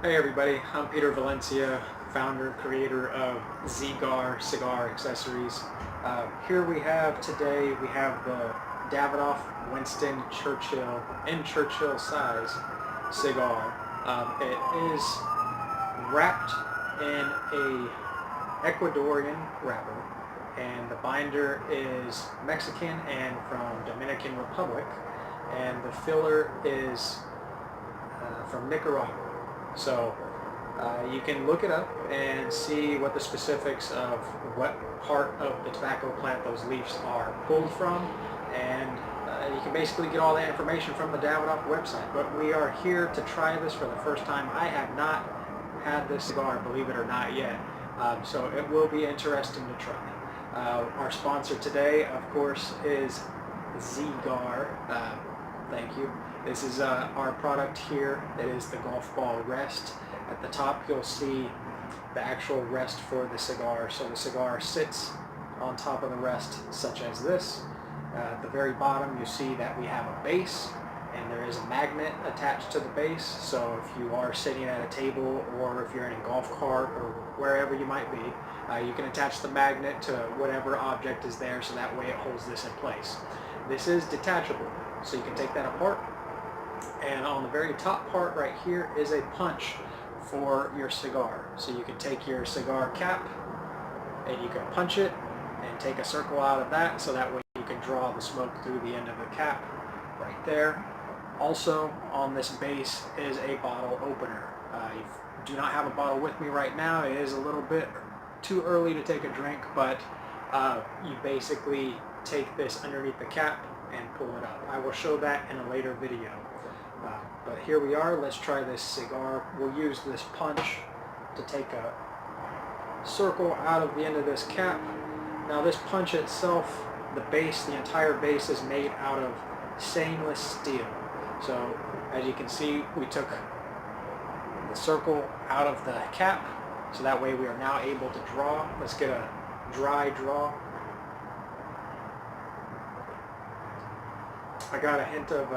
Hey everybody, I'm Peter Valencia, founder and creator of ZZZGAR cigar accessories. Here we have the Davidoff Winston Churchill in Churchill size cigar. It is wrapped in a Ecuadorian wrapper, and the binder is Mexican and from Dominican Republic, and the filler is from Nicaragua. So you can look it up and see what the specifics of what part of the tobacco plant those leaves are pulled from, and you can basically get all that information from the Davidoff website. But we are here to try this for the first time. I have not had this cigar, believe it or not, yet, so it will be interesting to try. Our sponsor today, of course, is ZZZGAR. Thank you. This is our product here. It is the golf ball rest. At the top you'll see the actual rest for the cigar. So the cigar sits on top of the rest, such as this. At the very bottom you see that we have a base, and there is a magnet attached to the base. So if you are sitting at a table, or if you're in a golf cart, or wherever you might be, you can attach the magnet to whatever object is there, so that way it holds this in place. This is detachable, so you can take that apart. And on the very top part right here is a punch for your cigar. So you can take your cigar cap and you can punch it and take a circle out of that, so that way you can draw the smoke through the end of the cap right there. Also on this base is a bottle opener. I do not have a bottle with me right now. It is a little bit too early to take a drink, but you basically take this underneath the cap and pull it up. I will show that in a later video. But here we are. Let's try this cigar. We'll use this punch to take a circle out of the end of this cap. Now this punch itself, the entire base is made out of stainless steel. So as you can see, we took the circle out of the cap, so that way we are now able to draw. Let's get a dry draw. I got a hint of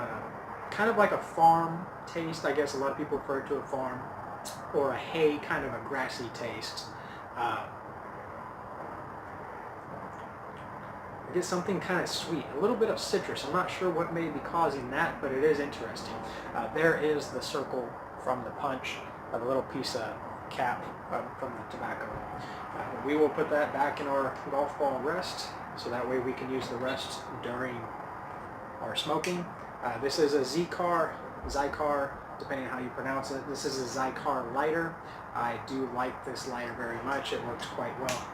kind of like a farm taste. I guess a lot of people refer to a farm, or a hay, kind of a grassy taste. I get something kind of sweet, a little bit of citrus. I'm not sure what may be causing that, but it is interesting. There is the circle from the punch, the little piece of cap from the tobacco. We will put that back in our golf ball rest, so that way we can use the rest during our smoking. This is a ZZZGAR, depending on how you pronounce it. This is a ZZZZGAR lighter. I do like this lighter very much. It works quite well.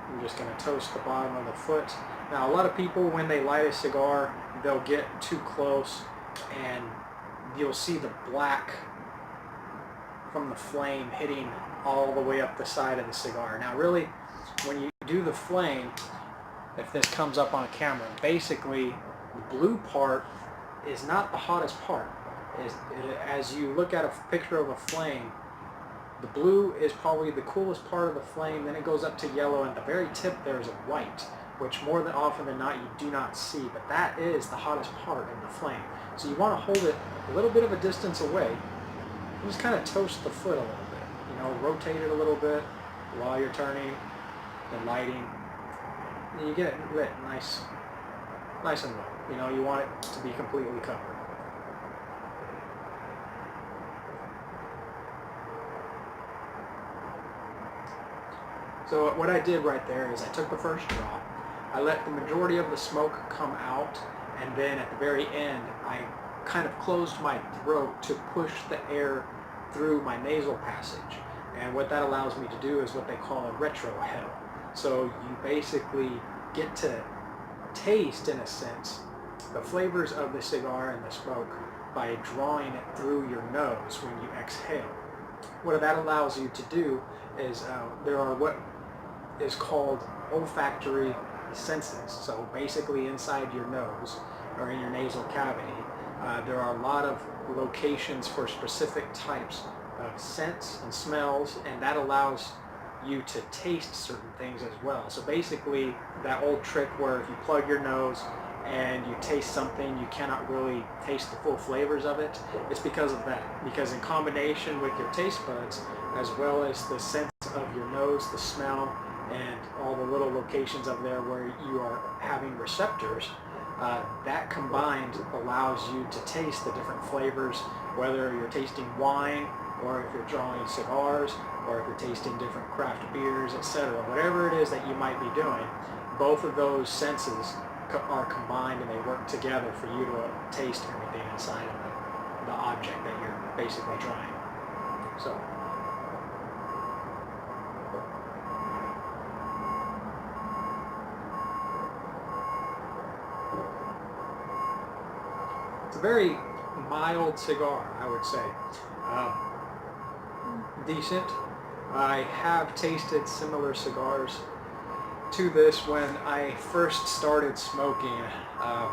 I'm just going to toast the bottom of the foot. Now a lot of people, when they light a cigar, they'll get too close and you'll see the black from the flame hitting all the way up the side of the cigar. Now really, when you do the flame, if this comes up on camera, basically the blue part is not the hottest part. As you look at a picture of a flame, the blue is probably the coolest part of the flame, then it goes up to yellow, and at the very tip there is a white, which more than often than not you do not see, but that is the hottest part of the flame. So you want to hold it a little bit of a distance away, and just kind of toast the foot a little bit. Rotate it a little bit while you're turning and lighting, and you get it lit nice and low. You want it to be completely covered. So what I did right there is I took the first draw, I let the majority of the smoke come out, and then at the very end I kind of closed my throat to push the air through my nasal passage. And what that allows me to do is what they call a retrohale. So you basically get to taste, in a sense, the flavors of the cigar and the smoke by drawing it through your nose when you exhale. What that allows you to do is there are what is called olfactory senses. So basically inside your nose, or in your nasal cavity, there are a lot of locations for specific types of scents and smells, and that allows you to taste certain things as well. So basically that old trick where if you plug your nose and you taste something, you cannot really taste the full flavors of it, it's because of that. Because in combination with your taste buds, as well as the sense of your nose, the smell, and all the little locations of there where you are having receptors, that combined allows you to taste the different flavors, whether you're tasting wine, or if you're drawing cigars, or if you're tasting different craft beers, etc. Whatever it is that you might be doing, both of those senses are combined and they work together for you to taste everything inside of the object that you're basically trying. So, it's a very mild cigar, I would say. Decent. I have tasted similar cigars to this when I first started smoking. I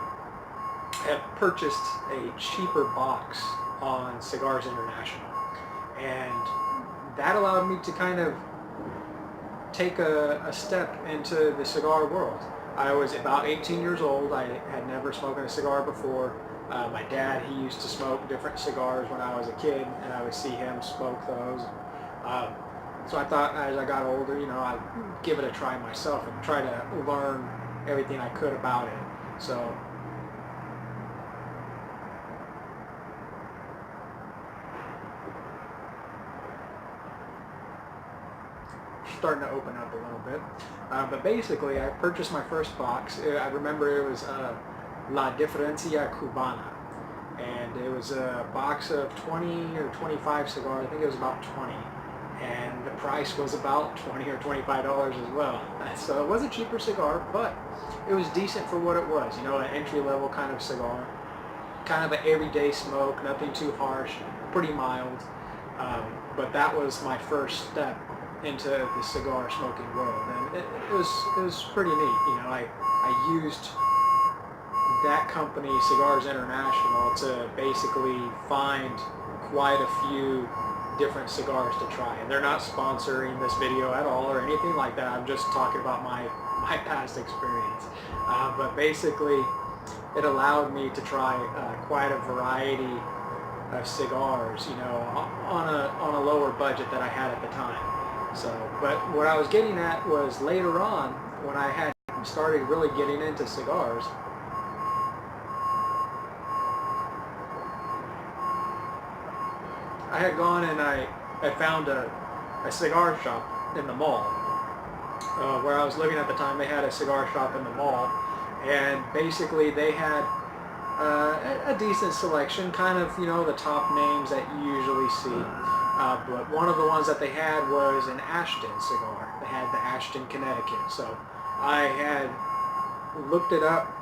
had purchased a cheaper box on Cigars International, and that allowed me to kind of take a step into the cigar world. I was about 18 years old. I had never smoked a cigar before. My dad, he used to smoke different cigars when I was a kid, and I would see him smoke those. So I thought as I got older, you know, I'd give it a try myself and try to learn everything I could about it. So starting to open up a little bit. But basically, I purchased my first box. I remember it was La Diferencia Cubana. And it was a box of 20 or 25 cigars. I think it was about 20. And the price was about $20 or $25 as well. So it was a cheaper cigar, but it was decent for what it was. You know, an entry-level kind of cigar. Kind of an everyday smoke, nothing too harsh, pretty mild. But that was my first step into the cigar smoking world. And it was pretty neat. You know, I used that company, Cigars International, to basically find quite a few different cigars to try. And they're not sponsoring this video at all or anything like that. I'm just talking about my past experience. But basically, it allowed me to try quite a variety of cigars, you know, on a lower budget that I had at the time. So, but what I was getting at was later on, when I had started really getting into cigars, I had gone and I found a cigar shop in the mall. Where I was living at the time, they had a cigar shop in the mall, and basically they had a decent selection, kind of, you know, the top names that you usually see. But one of the ones that they had was an Ashton cigar. They had the Ashton, Connecticut. So I had looked it up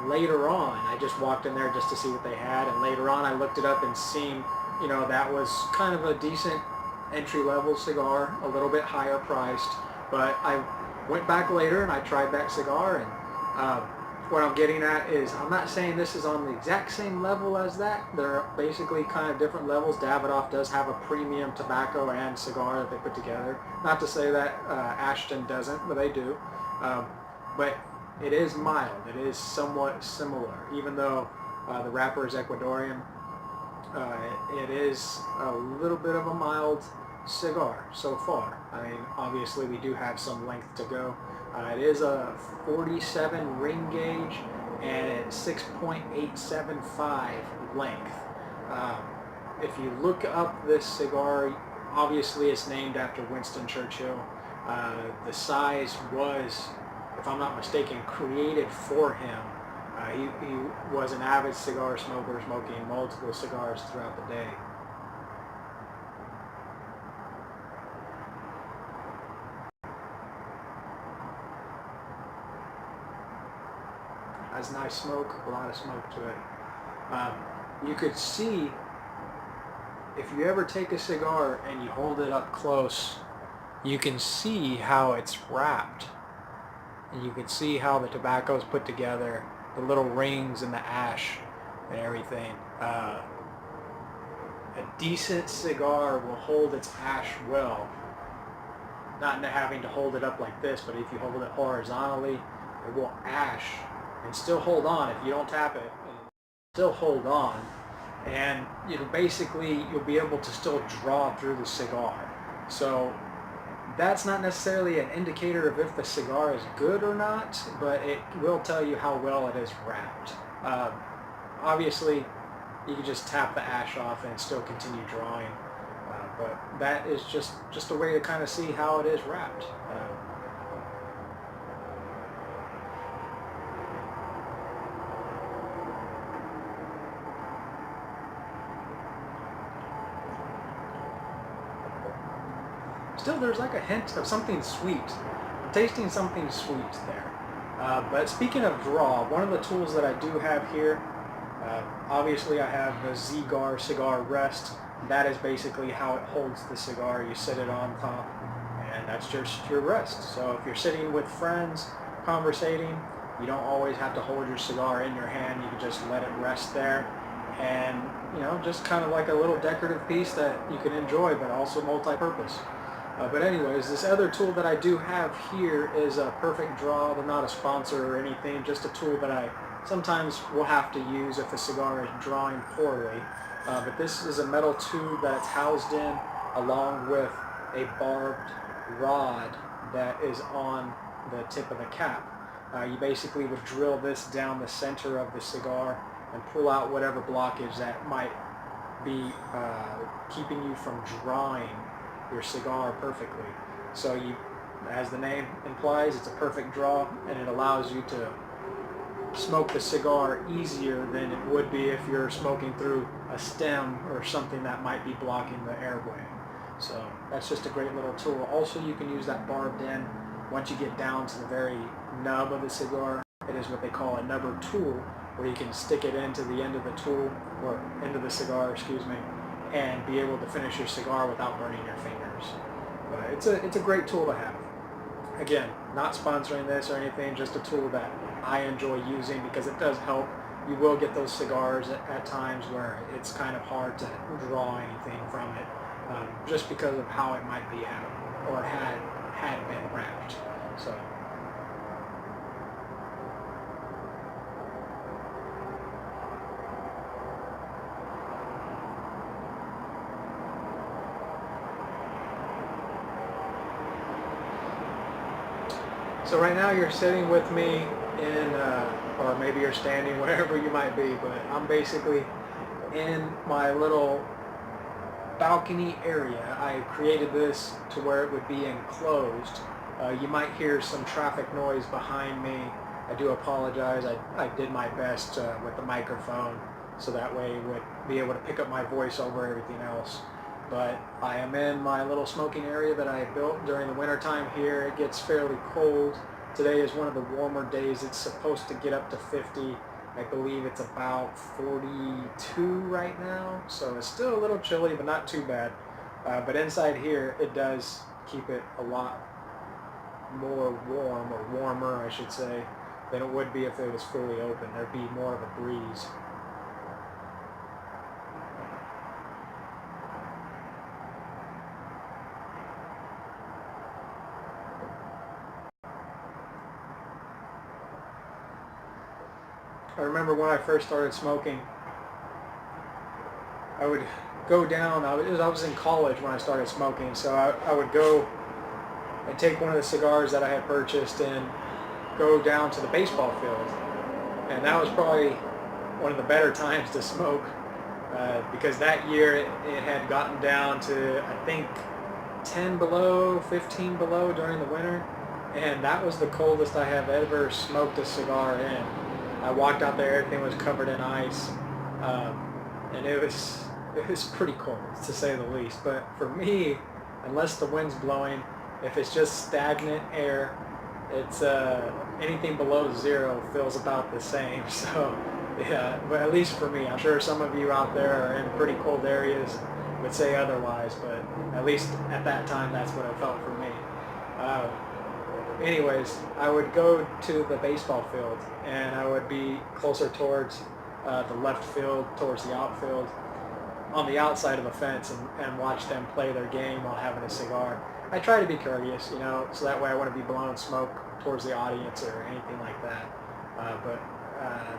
later on. I just walked in there just to see what they had, and later on I looked it up and seen, you know, that was kind of a decent entry-level cigar, a little bit higher priced. But I went back later and I tried that cigar, and what I'm getting at is, I'm not saying this is on the exact same level as that. They're basically kind of different levels. Davidoff does have a premium tobacco and cigar that they put together. Not to say that Ashton doesn't, but they do. But it is mild. It is somewhat similar, even though the wrapper is Ecuadorian. It is a little bit of a mild cigar so far. I mean, obviously we do have some length to go. It is a 47 ring gauge and 6.875 length. If you look up this cigar, obviously it's named after Winston Churchill. The size was, if I'm not mistaken, created for him. He was an avid cigar smoker, smoking multiple cigars throughout the day. Has nice smoke, a lot of smoke to it. You could see, if you ever take a cigar and you hold it up close, you can see how it's wrapped. And you can see how the tobacco is put together, the little rings and the ash and everything. A decent cigar will hold its ash well. Not having to hold it up like this, but if you hold it horizontally, it will ash and still hold on. If you don't tap it, still hold on, and you'll be able to still draw through the cigar. So that's not necessarily an indicator of if the cigar is good or not, but it will tell you how well it is wrapped. Obviously, you can just tap the ash off and still continue drawing, but that is just a way to kind of see how it is wrapped. Still, there's like a hint of something sweet. I'm tasting something sweet there. But speaking of draw, one of the tools that I do have here, obviously I have the ZZZGAR cigar rest. That is basically how it holds the cigar. You sit it on top, and that's just your rest. So if you're sitting with friends, conversating, you don't always have to hold your cigar in your hand. You can just let it rest there, and just kind of like a little decorative piece that you can enjoy, but also multi-purpose. But anyways, this other tool that I do have here is a Perfect Draw. They're not a sponsor or anything, just a tool that I sometimes will have to use if a cigar is drawing poorly. But this is a metal tube that it's housed in, along with a barbed rod that is on the tip of the cap. You basically would drill this down the center of the cigar and pull out whatever blockage that might be keeping you from drawing your cigar perfectly. So as the name implies, it's a perfect draw, and it allows you to smoke the cigar easier than it would be if you're smoking through a stem or something that might be blocking the airway. So that's just a great little tool. Also, you can use that barbed end once you get down to the very nub of the cigar. It is what they call a nubber tool, where you can stick it into the end of the tool, or into the cigar, excuse me, and be able to finish your cigar without burning your fingers. But it's a great tool to have. Again, not sponsoring this or anything, just a tool that I enjoy using because it does help. You will get those cigars at times where it's kind of hard to draw anything from it, just because of how it might be or had been wrapped. So right now you're sitting with me in, or maybe you're standing, wherever you might be, but I'm basically in my little balcony area. I created this to where it would be enclosed. You might hear some traffic noise behind me. I do apologize. I did my best with the microphone, so that way it would be able to pick up my voice over everything else. But I am in my little smoking area that I built during the winter time here. It gets fairly cold. Today is one of the warmer days. It's supposed to get up to 50. I believe it's about 42 right now. So it's still a little chilly, but not too bad. But inside here, it does keep it a lot more warm, or warmer, I should say, than it would be if it was fully open. There'd be more of a breeze. I remember when I first started smoking, I would go down, I was in college when I started smoking, so I would go and take one of the cigars that I had purchased and go down to the baseball field. And that was probably one of the better times to smoke, because that year it had gotten down to, I think, 10 below, 15 below during the winter, and that was the coldest I have ever smoked a cigar in. I walked out there, everything was covered in ice, and it was pretty cold, to say the least. But for me, unless the wind's blowing, if it's just stagnant air, it's anything below zero feels about the same. So yeah, but at least for me, I'm sure some of you out there are in pretty cold areas would say otherwise, but at least at that time, that's what it felt for me. Anyways, I would go to the baseball field, and I would be closer towards the left field, towards the outfield, on the outside of the fence, and watch them play their game while having a cigar. I try to be courteous, so that way I wouldn't be blowing smoke towards the audience or anything like that. But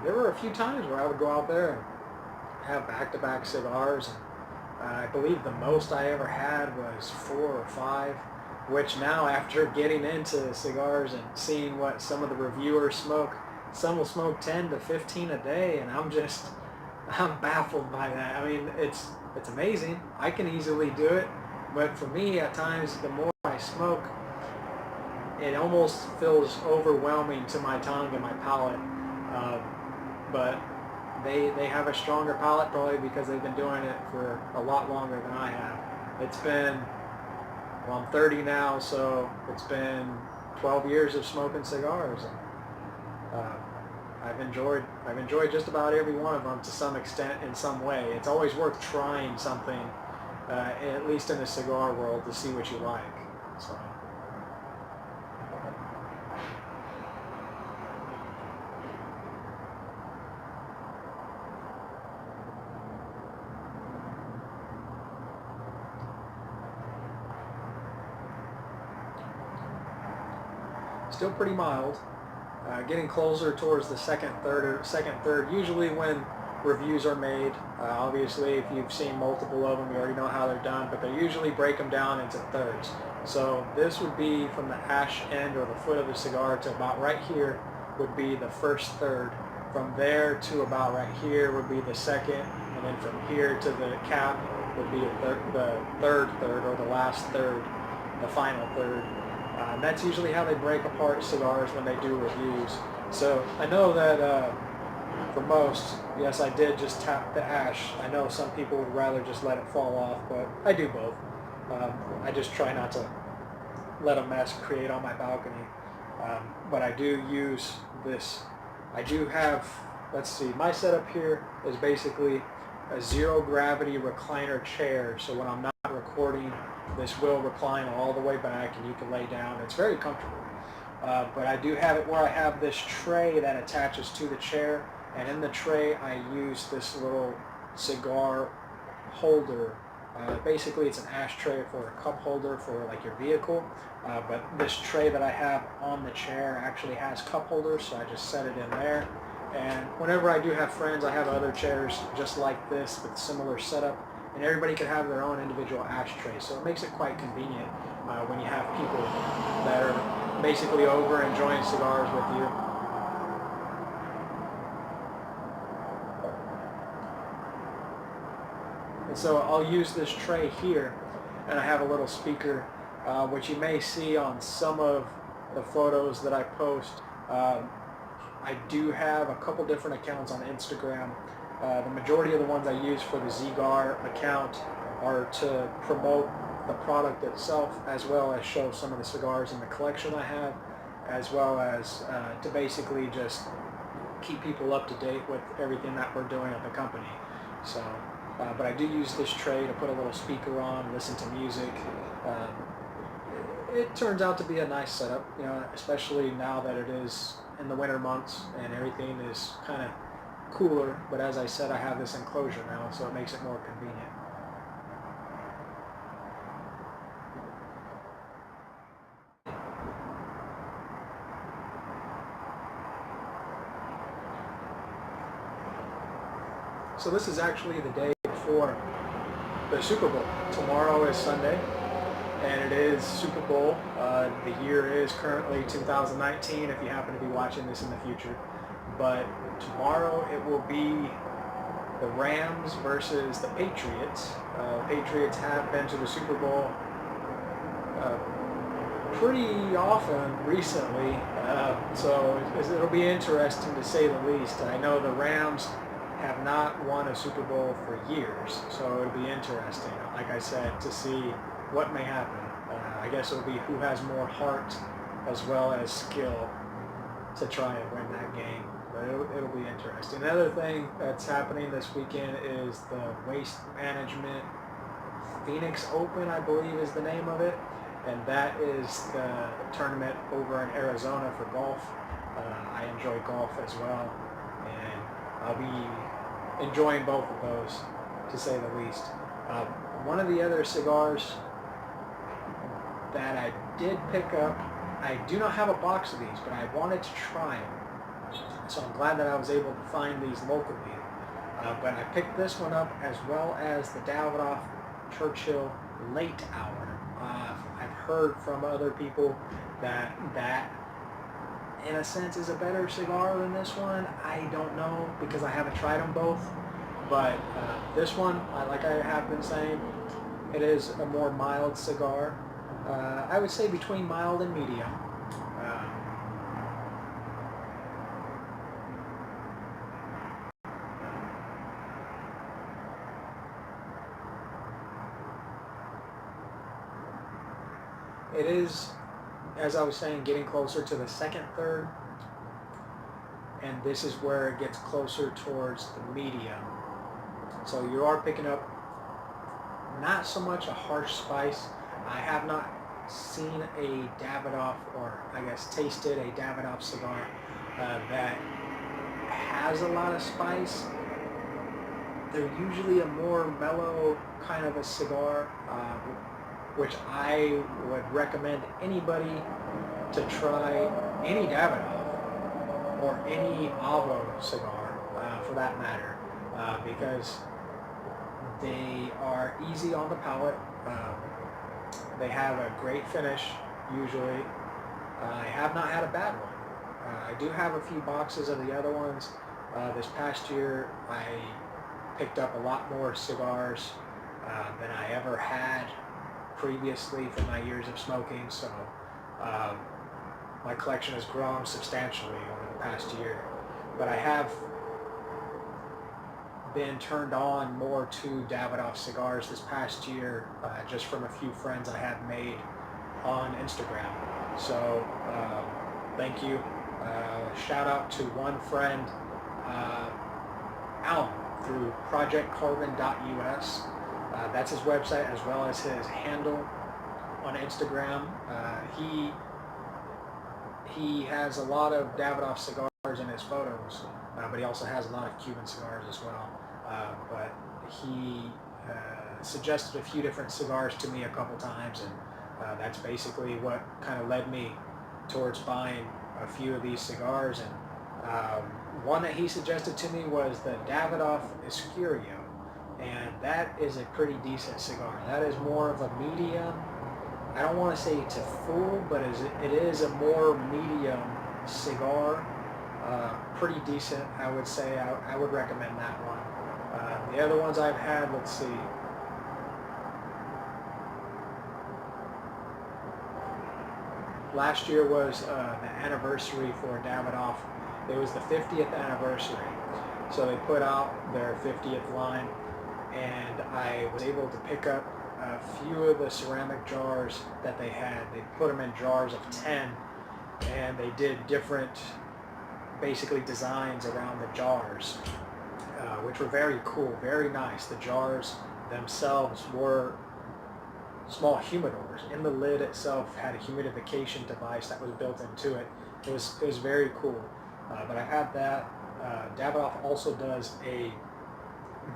there were a few times where I would go out there and have back-to-back cigars. And I believe the most I ever had was 4 or 5, which now after getting into cigars and seeing what some of the reviewers smoke, some will smoke 10 to 15 a day, and I'm baffled by that. I mean, it's amazing. I can easily do it, but for me, at times, the more I smoke, it almost feels overwhelming to my tongue and my palate. But they have a stronger palate probably because they've been doing it for a lot longer than I have. It's been, well, I'm 30 now, so it's been 12 years of smoking cigars. And, I've enjoyed just about every one of them to some extent in some way. It's always worth trying something, at least in the cigar world, to see what you like. So. Still pretty mild. Getting closer towards the second third. Usually when reviews are made, obviously if you've seen multiple of them, you already know how they're done, but they usually break them down into thirds. So this would be from the ash end or the foot of the cigar to about right here would be the first third. From there to about right here would be the second, and then from here to the cap would be the third third, or the last third, the final third. And that's usually how they break apart cigars when they do reviews. So I know that for most, yes, I did just tap the ash. I know some people would rather just let it fall off, but I do both. I just try not to let a mess create on my balcony. But I do use this. I do have, let's see, my setup here is basically a zero gravity recliner chair. So when I'm not recording, this will recline all the way back and you can lay down. It's very comfortable. But I do have it where I have this tray that attaches to the chair, and in the tray I use this little cigar holder. Basically it's an ashtray for a cup holder for like your vehicle, but this tray that I have on the chair actually has cup holders, so I just set it in there. And whenever I do have friends, I have other chairs just like this with similar setup, and everybody can have their own individual ashtray, so it makes it quite convenient when you have people that are basically over enjoying cigars with you. And so I'll use this tray here, and I have a little speaker, which you may see on some of the photos that I post. I do have a couple different accounts on Instagram. The majority of the ones I use for the ZZZGAR account are to promote the product itself, as well as show some of the cigars in the collection I have, as well as to basically just keep people up to date with everything that we're doing at the company. So, but I do use this tray to put a little speaker on, listen to music. It turns out to be a nice setup, you know, especially now that it is in the winter months and everything is kind of cooler. But as I said, I have this enclosure now, so it makes it more convenient. So this is actually the day before the Super Bowl. Tomorrow is Sunday, and it is Super Bowl. The year is currently 2019, if you happen to be watching this in the future. But tomorrow it will be the Rams versus the Patriots. Patriots have been to the Super Bowl pretty often recently, so it'll be interesting to say the least. I know the Rams have not won a Super Bowl for years, so it'll be interesting, like I said, to see what may happen. I guess it'll be who has more heart as well as skill to try and win that game. But it'll be interesting. Another thing that's happening this weekend is the Waste Management Phoenix Open, I believe is the name of it, and that is the tournament over in Arizona for golf. I enjoy golf as well, and I'll be enjoying both of those, to say the least. One of the other cigars that I did pick up, I do not have a box of these, but I wanted to try them. So I'm glad that I was able to find these locally. But I picked this one up as well as the Davidoff Churchill Late Hour. I've heard from other people that in a sense is a better cigar than this one. I don't know because I haven't tried them both. But this one, like I have been saying, it is a more mild cigar. I would say between mild and medium. It is, as I was saying, getting closer to the second third, and this is where it gets closer towards the medium. So you are picking up not so much a harsh spice. I have not seen a Davidoff, or I guess tasted a Davidoff cigar that has a lot of spice. They're usually a more mellow kind of a cigar, which I would recommend anybody to try any Davidoff or any Avo cigar for that matter, because they are easy on the palate. They have a great finish usually. I have not had a bad one. I do have a few boxes of the other ones. This past year I picked up a lot more cigars than I ever had previously from my years of smoking, so my collection has grown substantially over the past year. But I have been turned on more to Davidoff cigars this past year, just from a few friends I have made on Instagram. So thank you. Shout out to one friend, Alan, through projectcarbon.us. That's his website as well as his handle on Instagram. He has a lot of Davidoff cigars in his photos, but he also has a lot of Cuban cigars as well. But he suggested a few different cigars to me a couple times, and that's basically what kind of led me towards buying a few of these cigars. And one that he suggested to me was the Davidoff Escurio, and that is a pretty decent cigar. That is more of a medium. I don't want to say it's a full, but it is a more medium cigar. Pretty decent, I would say. I would recommend that one. The other ones I've had, let's see. Last year was the anniversary for Davidoff. It was the 50th anniversary. So they put out their 50th line, and I was able to pick up a few of the ceramic jars that they had. They put them in jars of 10, and they did different, basically, designs around the jars, which were very cool, very nice. The jars themselves were small humidors. In the lid itself had a humidification device that was built into it. It was very cool. But I had that. Davidoff also does a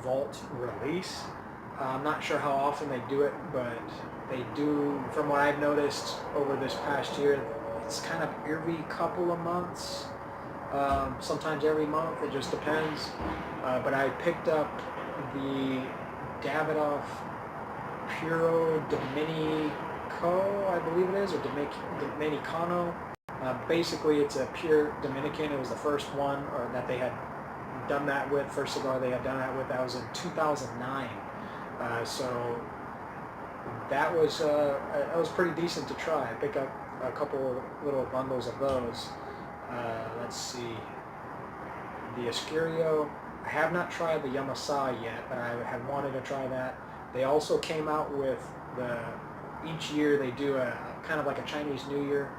vault release. I'm not sure how often they do it, but they do, from what I've noticed over this past year, it's kind of every couple of months, sometimes every month, it just depends. But I picked up the Davidoff Puro Dominico, I believe it is, or Dominicano. Basically, it's a pure Dominican. It was the first one, or that they had done that with, first cigar they had done that with. That was in 2009. So that was pretty decent to try. I picked up a couple little bundles of those. Let's see. The Escurio, I have not tried the Yamasai yet, but I have wanted to try that. They also came out with each year they do a kind of like a Chinese New Year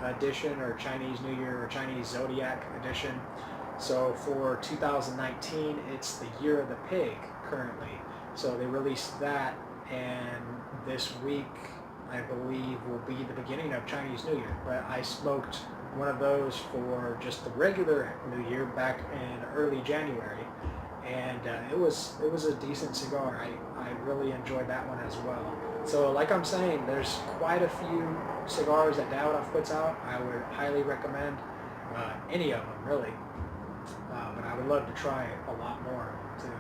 edition, or Chinese New Year or Chinese Zodiac edition. So for 2019, it's the Year of the Pig currently. So they released that, and this week I believe will be the beginning of Chinese New Year. But I smoked one of those for just the regular New Year back in early January, and it was a decent cigar. I really enjoyed that one as well. So like I'm saying, there's quite a few cigars that Davidoff puts out. I would highly recommend. any of them really. But I would love to try a lot more of them too.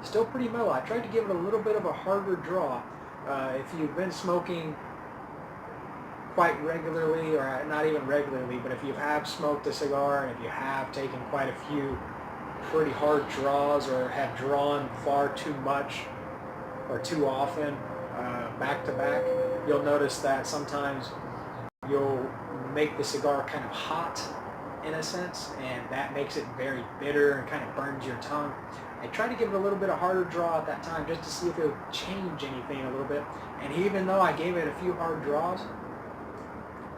Still pretty mellow. I tried to give it a little bit of a harder draw. If you've been smoking quite regularly, or not even regularly, but if you have smoked a cigar and if you have taken quite a few pretty hard draws or have drawn far too much or too often back to back, you'll notice that sometimes you'll make the cigar kind of hot in a sense, and that makes it very bitter and kind of burns your tongue. I tried to give it a little bit of harder draw at that time just to see if it would change anything a little bit, and even though I gave it a few hard draws,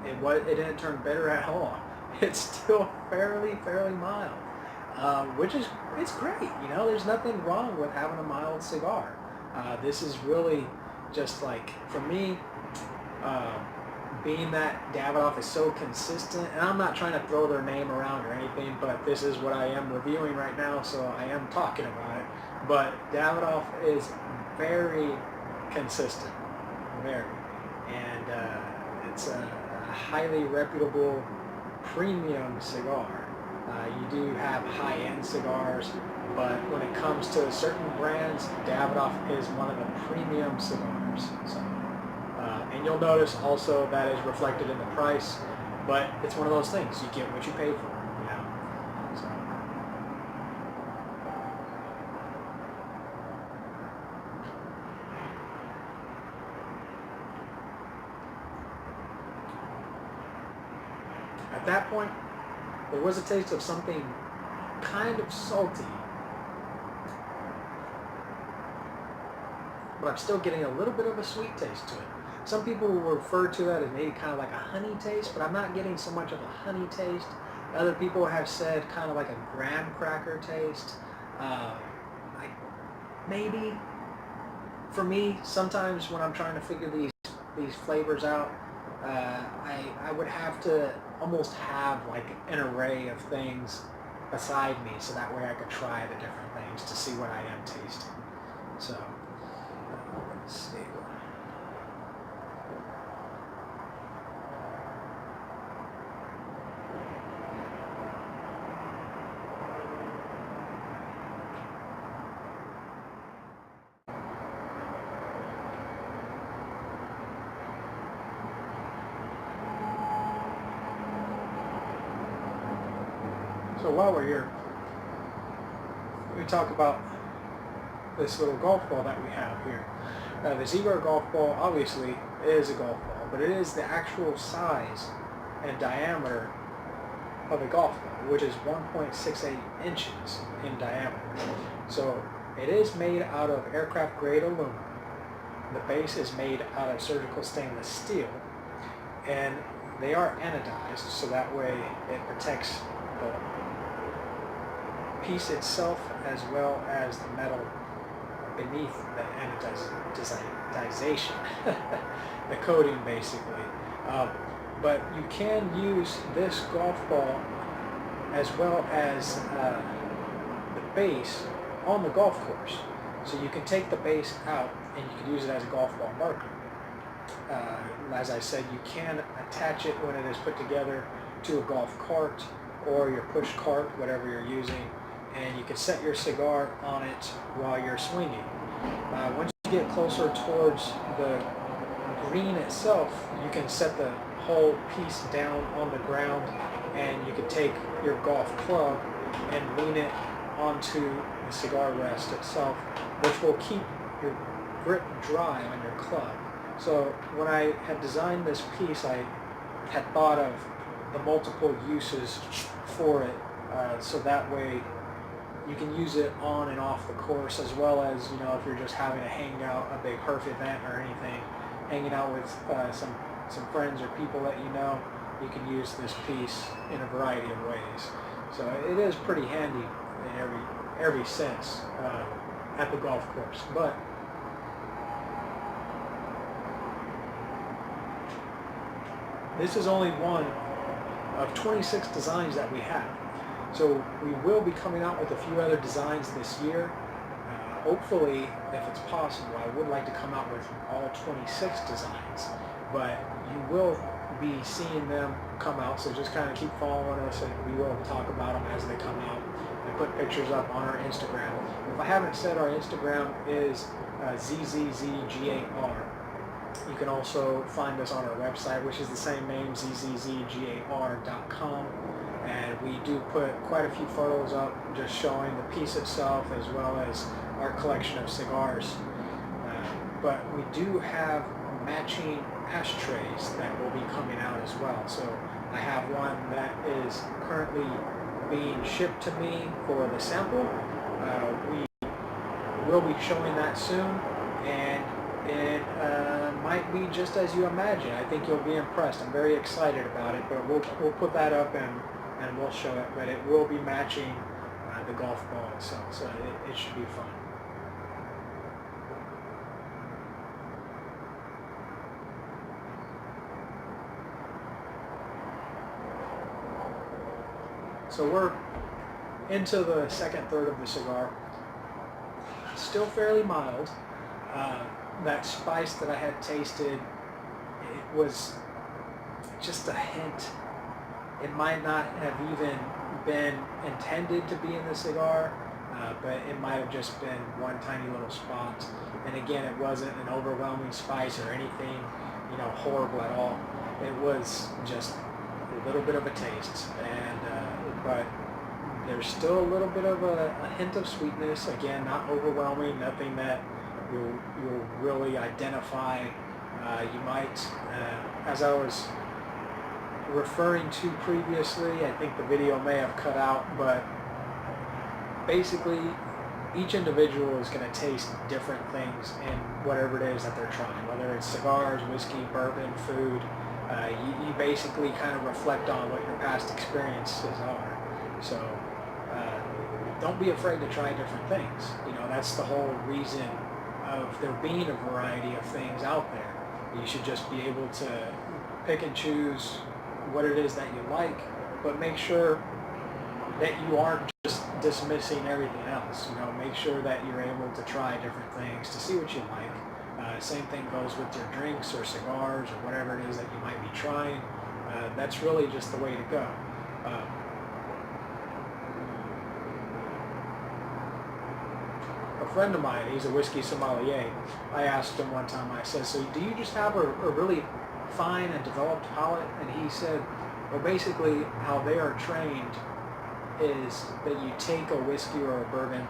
it didn't turn bitter at all. It's still fairly mild, which is, it's great. You know, there's nothing wrong with having a mild cigar. This is really just like, for me, being that Davidoff is so consistent, and I'm not trying to throw their name around or anything, but this is what I am reviewing right now, so I am talking about it. But Davidoff is very consistent, very, and it's a highly reputable premium cigar. You do have high-end cigars, but when it comes to certain brands, Davidoff is one of the premium cigars. So, and you'll notice also that is reflected in the price, but it's one of those things. You get what you pay for, you know. So. At that point, there was a taste of something kind of salty, but I'm still getting a little bit of a sweet taste to it. Some people will refer to that as maybe kind of like a honey taste, but I'm not getting so much of a honey taste. Other people have said kind of like a graham cracker taste. Maybe, for me, sometimes when I'm trying to figure these flavors out, I would have to almost have like an array of things beside me, so that way I could try the different things to see what I am tasting. So, let's see. So while we're here, we talk about this little golf ball that we have here. The ZZZGAR golf ball obviously is a golf ball, but it is the actual size and diameter of a golf ball, which is 1.68 inches in diameter. So it is made out of aircraft grade aluminum. The base is made out of surgical stainless steel, and they are anodized, so that way it protects the piece itself as well as the metal beneath the anodization, the coating basically. But you can use this golf ball as well as the base on the golf course. So you can take the base out and you can use it as a golf ball marker. As I said, you can attach it when it is put together to a golf cart or your push cart, whatever you're using, and you can set your cigar on it while you're swinging. Once you get closer towards the green itself, you can set the whole piece down on the ground, and you can take your golf club and lean it onto the cigar rest itself, which will keep your grip dry on your club. So when I had designed this piece, I had thought of the multiple uses for it, so that way you can use it on and off the course, as well as, you know, if you're just having a hangout, a big herf event or anything, hanging out with some friends or people that you know, you can use this piece in a variety of ways. So it is pretty handy in every sense at the golf course. But this is only one of 26 designs that we have. So we will be coming out with a few other designs this year. Hopefully, if it's possible, I would like to come out with all 26 designs, but you will be seeing them come out, so just kind of keep following us and we will talk about them as they come out and put pictures up on our Instagram. If I haven't said, our Instagram is ZZZGAR. You can also find us on our website, which is the same name, ZZZGAR.com. And we do put quite a few photos up just showing the piece itself as well as our collection of cigars. But we do have matching ashtrays that will be coming out as well. So I have one that is currently being shipped to me for the sample. We will be showing that soon, and it might be just as you imagine. I think you'll be impressed. I'm very excited about it, but we'll put that up and we'll show it, but it will be matching the golf ball itself, so it should be fun. So we're into the second third of the cigar. Still fairly mild. That spice that I had tasted, it was just a hint. It might not have even been intended to be in the cigar, but it might have just been one tiny little spot. And again, it wasn't an overwhelming spice or anything, horrible at all. It was just a little bit of a taste, and but there's still a little bit of a hint of sweetness. Again, not overwhelming, nothing that you'll really identify. You might, as I was referring to previously, I think the video may have cut out, but basically each individual is going to taste different things in whatever it is that they're trying, whether it's cigars, whiskey, bourbon, food. You basically kind of reflect on what your past experiences are. So don't be afraid to try different things. That's the whole reason of there being a variety of things out there. You should just be able to pick and choose what it is that you like, but make sure that you aren't just dismissing everything else. Make sure that you're able to try different things to see what you like. Same thing goes with your drinks or cigars or whatever it is that you might be trying. That's really just the way to go. A friend of mine, he's a whiskey sommelier, I asked him one time, I said, so do you just have a really fine and developed palate? And he said, well, basically how they are trained is that you take a whiskey or a bourbon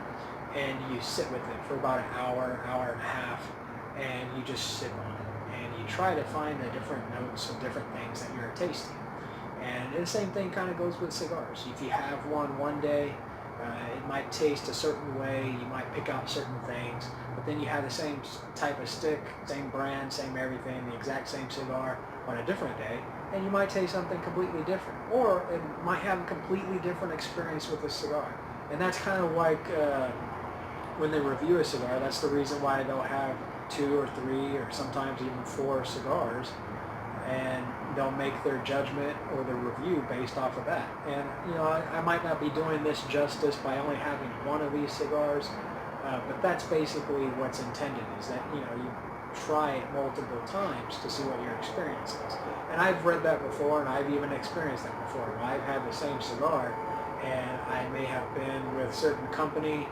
and you sit with it for about an hour, hour and a half, and you just sit on it and you try to find the different notes and different things that you're tasting. And the same thing kind of goes with cigars. If you have one day, it might taste a certain way, you might pick out certain things, but then you have the same type of stick, same brand, same everything, the exact same cigar on a different day, and you might taste something completely different. Or it might have a completely different experience with the cigar. And that's kind of like when they review a cigar, that's the reason why they'll have 2 or 3 or sometimes even 4 cigars, and they'll make their judgment or their review based off of that. And I might not be doing this justice by only having one of these cigars, but that's basically what's intended, is that you try it multiple times to see what your experience is. And I've read that before, and I've even experienced that before. I've had the same cigar, and I may have been with a certain company,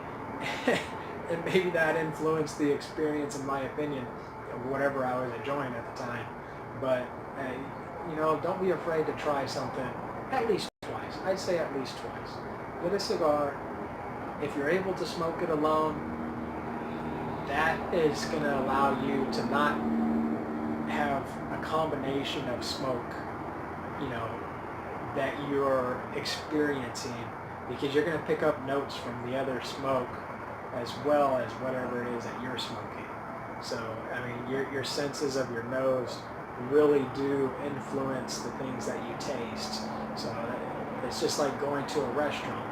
and maybe that influenced the experience, in my opinion, of whatever I was enjoying at the time. But don't be afraid to try something at least twice. I'd say at least twice. Get a cigar. If you're able to smoke it alone, that is going to allow you to not have a combination of smoke, that you're experiencing, because you're going to pick up notes from the other smoke as well as whatever it is that you're smoking. So, your senses of your nose really do influence the things that you taste. So it's just like going to a restaurant.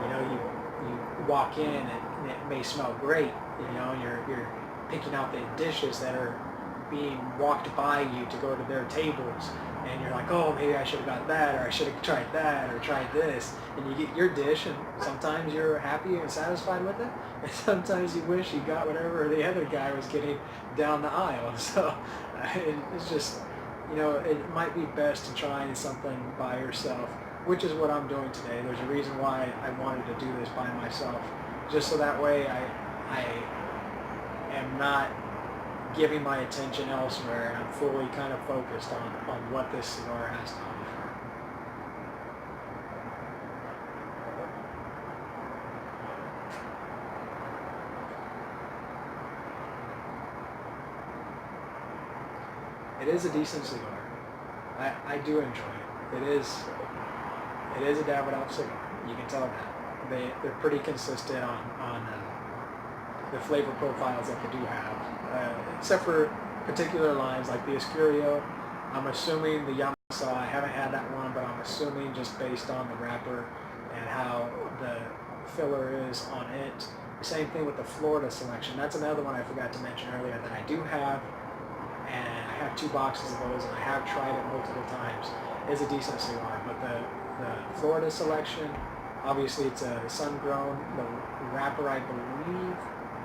You walk in and it may smell great, and you're picking out the dishes that are being walked by you to go to their tables, and you're like, oh, maybe I should have got that, or I should have tried that, or tried this, and you get your dish, and sometimes you're happy and satisfied with it, and sometimes you wish you got whatever the other guy was getting down the aisle. So it's just, it might be best to try something by yourself, which is what I'm doing today. There's a reason why I wanted to do this by myself, just so that way I am not giving my attention elsewhere, and I'm fully kind of focused on what this cigar has to offer. It is a decent cigar. I do enjoy it. It is a Davidoff cigar. You can tell that. They're pretty consistent on the flavor profiles that they do have, except for particular lines like the Escurio. I'm assuming the Yamasa, I haven't had that one, but I'm assuming just based on the wrapper and how the filler is on it. Same thing with the Florida selection. That's another one I forgot to mention earlier that I do have, and I have 2 boxes of those, and I have tried it multiple times. It's a decent cigar, but the Florida selection, obviously it's a sun-grown. The wrapper, I believe,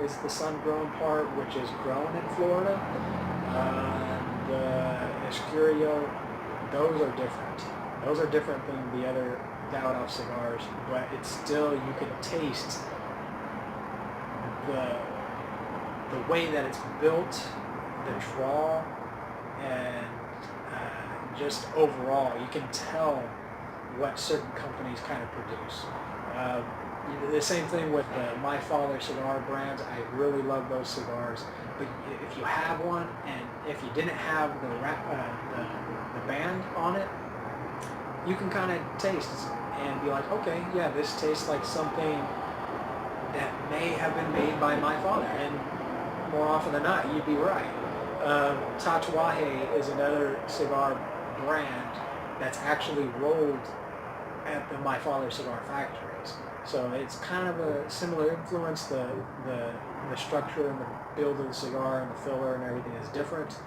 is the sun-grown part, which is grown in Florida. The Escurio, those are different. Those are different than the other Davidoff cigars, but it's still, you can taste the way that it's built, the draw, and just overall, you can tell what certain companies kind of produce. The same thing with the My Father cigar brands. I really love those cigars. But if you have one, and if you didn't have the band on it, you can kind of taste and be like, okay, yeah, this tastes like something that may have been made by my father. And more often than not, you'd be right. Tatuaje is another cigar brand that's actually rolled at the My Father cigar factories. So it's kind of a similar influence. The structure and the build of the cigar and the filler and everything is different,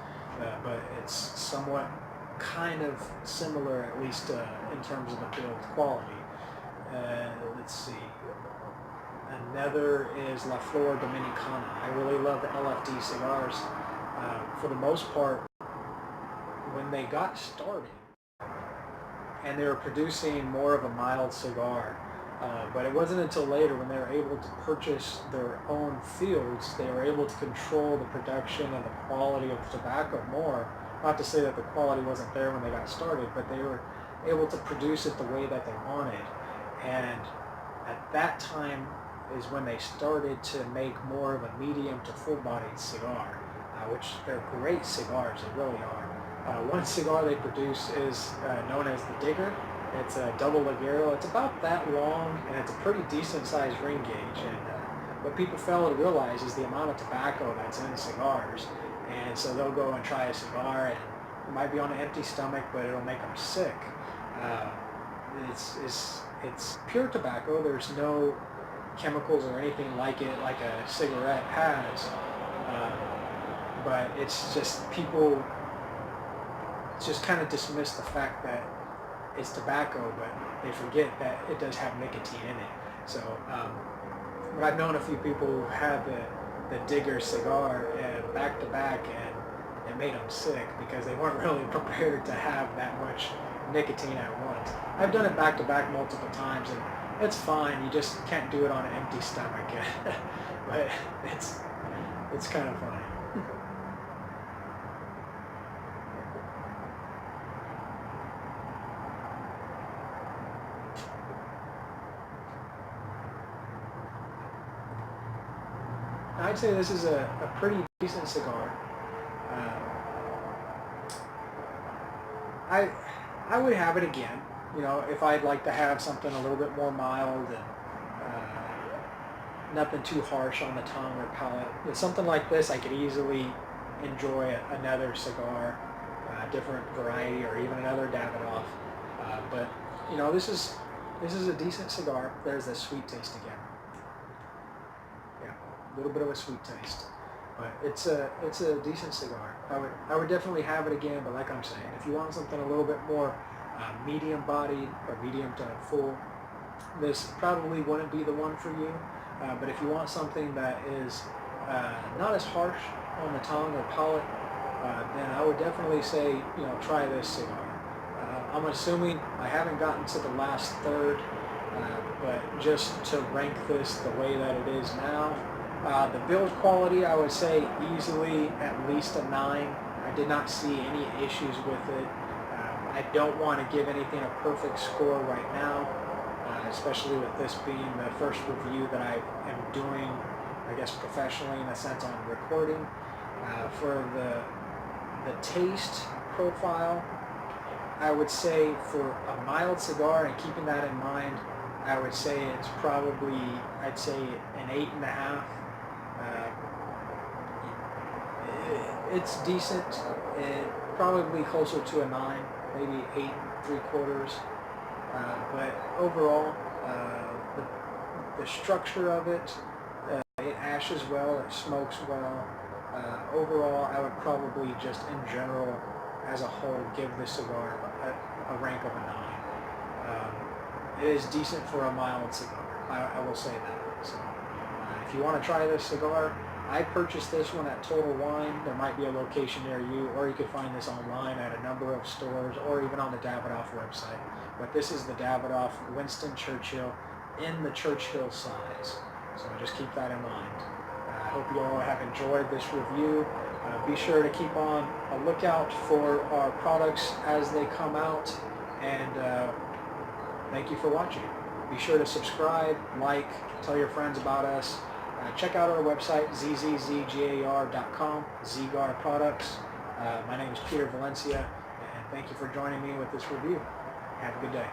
but it's somewhat kind of similar, at least in terms of the build quality. Let's see. Another is La Flor Dominicana. I really love the LFD cigars. For the most part, when they got started, and they were producing more of a mild cigar, but it wasn't until later when they were able to purchase their own fields, they were able to control the production and the quality of tobacco more. Not to say that the quality wasn't there when they got started, but they were able to produce it the way that they wanted. And at that time is when they started to make more of a medium to full-bodied cigar, which they're great cigars, they really are. One cigar they produce is known as the Digger. It's a double ligero. It's about that long, and it's a pretty decent-sized ring gauge. And what people fail to realize is the amount of tobacco that's in cigars. And so they'll go and try a cigar, and it might be on an empty stomach, but it'll make them sick. It's pure tobacco. There's no chemicals or anything like it, like a cigarette has. But it's just people just kind of dismiss the fact that it's tobacco, but they forget that it does have nicotine in it. So, but I've known a few people who had the Digger cigar back to back, and it made them sick because they weren't really prepared to have that much nicotine at once. I've done it back to back multiple times, and it's fine. You just can't do it on an empty stomach. But it's kind of funny. I'd say this is a pretty decent cigar. I would have it again, if I'd like to have something a little bit more mild and nothing too harsh on the tongue or palate. With something like this, I could easily enjoy another cigar, a different variety, or even another Davidoff. But this is a decent cigar. There's a sweet taste again. Yeah, a little bit of a sweet taste. But it's a decent cigar. I would definitely have it again. But like I'm saying, if you want something a little bit more medium bodied or medium to full, this probably wouldn't be the one for you. But if you want something that is not as harsh on the tongue or palate, then I would definitely say, try this cigar. I'm assuming I haven't gotten to the last third, but just to rank this the way that it is now, the build quality, I would say easily at least a 9. I did not see any issues with it. I don't want to give anything a perfect score right now, especially with this being the first review that I am doing, I guess professionally in a sense on recording. For the taste profile, I would say for a mild cigar, and keeping that in mind, I would say it's probably, I'd say an 8.5. It's decent. Probably closer to a 9, maybe 8.75. But overall, the structure of it, it ashes well, it smokes well. Overall, I would probably just in general, as a whole, give this cigar a rank of a 9. It is decent for a mild cigar. I will say that. So, if you want to try this cigar, I purchased this one at Total Wine. There might be a location near you, or you could find this online at a number of stores, or even on the Davidoff website. But this is the Davidoff Winston Churchill in the Churchill size. So just keep that in mind. I hope you all have enjoyed this review. Be sure to keep on a lookout for our products as they come out, and thank you for watching. Be sure to subscribe, like, tell your friends about us. Check out our website, ZZZGAR.com, ZZZGAR products. My name is Peter Valencia, and thank you for joining me with this review. Have a good day.